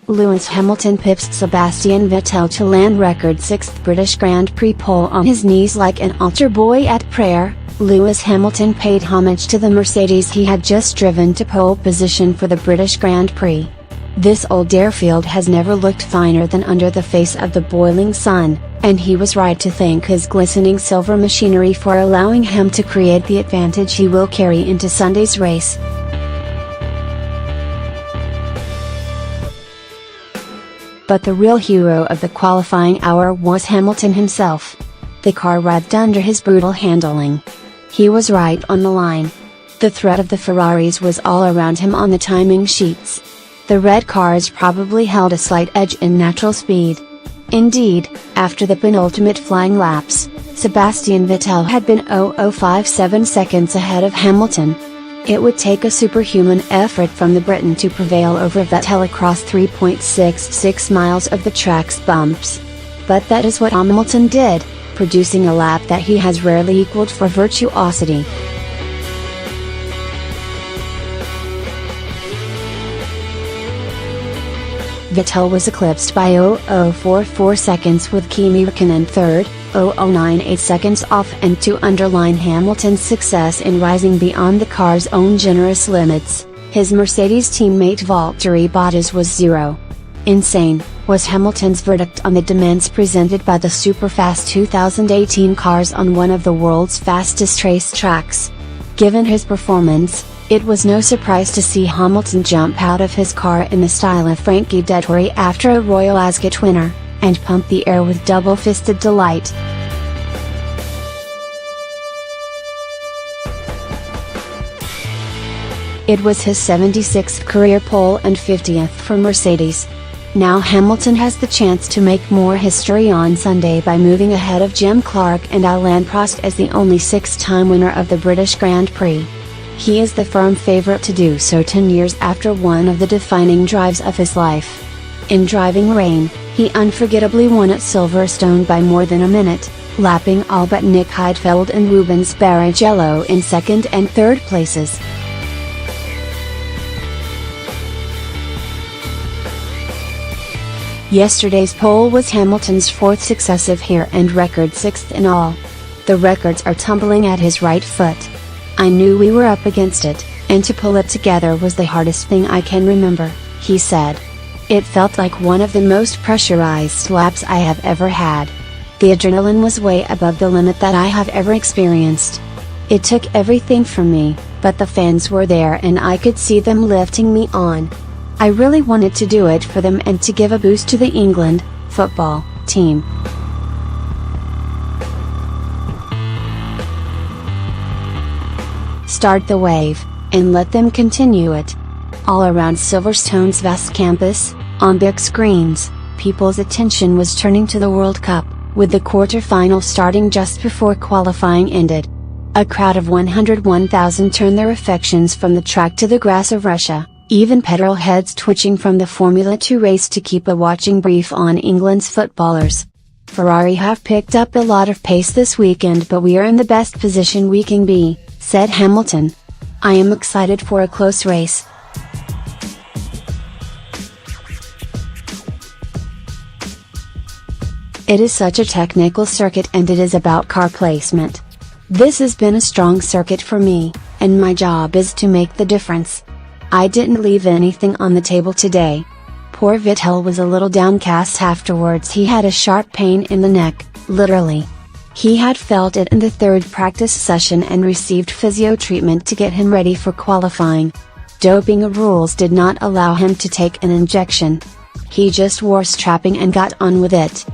Lewis Hamilton pips Sebastian Vettel to land record 6th British Grand Prix pole on his knees like an altar boy at prayer. Lewis Hamilton paid homage to the Mercedes he had just driven to pole position for the British Grand Prix. This old airfield has never looked finer than under the face of the boiling sun, and he was right to thank his glistening silver machinery for allowing him to create the advantage he will carry into Sunday's race. But the real hero of the qualifying hour was Hamilton himself. The car revved under his brutal handling. He was right on the line. The threat of the Ferraris was all around him on the timing sheets. The red cars probably held a slight edge in natural speed. Indeed, after the penultimate flying laps, Sebastian Vettel had been 0.057 seconds ahead of Hamilton. It would take a superhuman effort from the Briton to prevail over Vettel across 3.66 miles of the track's bumps. But that is what Hamilton did, producing a lap that he has rarely equaled for virtuosity. Vettel was eclipsed by 0.044 seconds with Kimi Räikkönen third, 0.098 seconds off, and to underline Hamilton's success in rising beyond the car's own generous limits, his Mercedes teammate Valtteri Bottas was zero. Insane was Hamilton's verdict on the demands presented by the superfast 2018 cars on one of the world's fastest race tracks. Given his performance, it was no surprise to see Hamilton jump out of his car in the style of Frankie Dettori after a Royal Ascot winner, and pump the air with double-fisted delight. It was his 76th career pole and 50th for Mercedes. Now Hamilton has the chance to make more history on Sunday by moving ahead of Jim Clark and Alain Prost as the only 6-time winner of the British Grand Prix. He is the firm favourite to do so 10 years after one of the defining drives of his life. In driving rain, he unforgettably won at Silverstone by more than a minute, lapping all but Nick Heidfeld and Rubens Barrichello in second and third places. Yesterday's pole was Hamilton's 4th successive here and record 6th in all. The records are tumbling at his right foot. I knew we were up against it, and to pull it together was the hardest thing I can remember, he said. It felt like one of the most pressurized laps I have ever had. The adrenaline was way above the limit that I have ever experienced. It took everything from me, but the fans were there and I could see them lifting me on. I really wanted to do it for them and to give a boost to the England football team. Start the wave, and let them continue it. All around Silverstone's vast campus, on big screens, people's attention was turning to the World Cup, with the quarter-final starting just before qualifying ended. A crowd of 101,000 turned their affections from the track to the grass of Russia, even petrol heads twitching from the Formula 2 race to keep a watching brief on England's footballers. Ferrari have picked up a lot of pace this weekend, but we are in the best position we can be, said Hamilton. I am excited for a close race. It is such a technical circuit and it is about car placement. This has been a strong circuit for me, and my job is to make the difference. I didn't leave anything on the table today. Poor Vettel was a little downcast afterwards. He had a sharp pain in the neck, literally. He had felt it in the third practice session and received physio treatment to get him ready for qualifying. Doping rules did not allow him to take an injection. He just wore strapping and got on with it.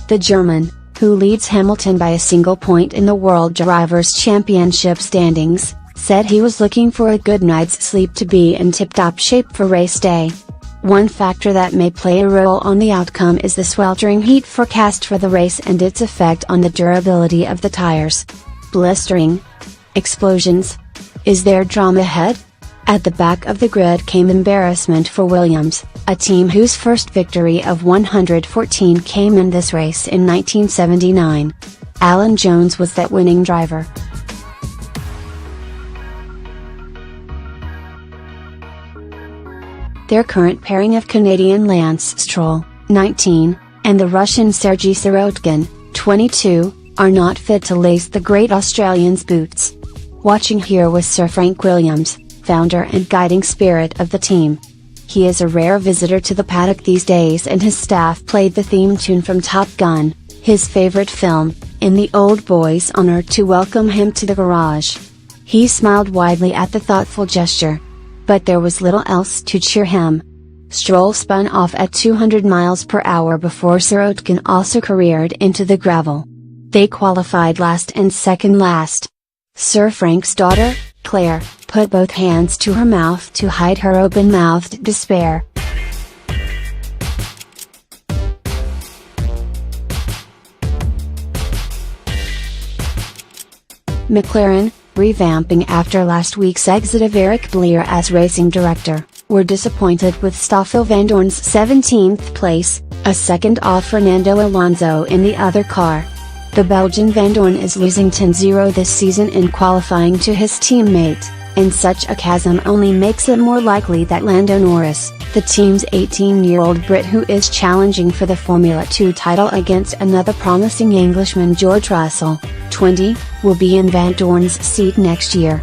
The German, who leads Hamilton by a single point in the World Drivers' Championship standings, said he was looking for a good night's sleep to be in tip-top shape for race day. One factor that may play a role on the outcome is the sweltering heat forecast for the race and its effect on the durability of the tires. Blistering? Explosions? Is there drama ahead? At the back of the grid came embarrassment for Williams, a team whose first victory of 114 came in this race in 1979. Alan Jones was that winning driver. Their current pairing of Canadian Lance Stroll, 19, and the Russian Sergei Sirotkin, 22, are not fit to lace the great Australian's boots. Watching here was Sir Frank Williams, founder and guiding spirit of the team. He is a rare visitor to the paddock these days, and his staff played the theme tune from Top Gun, his favorite film, in the Old Boys honor to welcome him to the garage. He smiled widely at the thoughtful gesture. But there was little else to cheer him. Stroll spun off at 200 miles per hour before Sirotkin also careered into the gravel. They qualified last and second last. Sir Frank's daughter, Claire, put both hands to her mouth to hide her open-mouthed despair. McLaren, revamping after last week's exit of Eric Bleer as racing director, were disappointed with Stoffel Vandoorne's 17th place, a second off Fernando Alonso in the other car. The Belgian Vandoorne is losing 10-0 this season in qualifying to his teammate, and such a chasm only makes it more likely that Lando Norris, the team's 18-year-old Brit who is challenging for the Formula 2 title against another promising Englishman George Russell, 20, will be in Vandoorne's seat next year.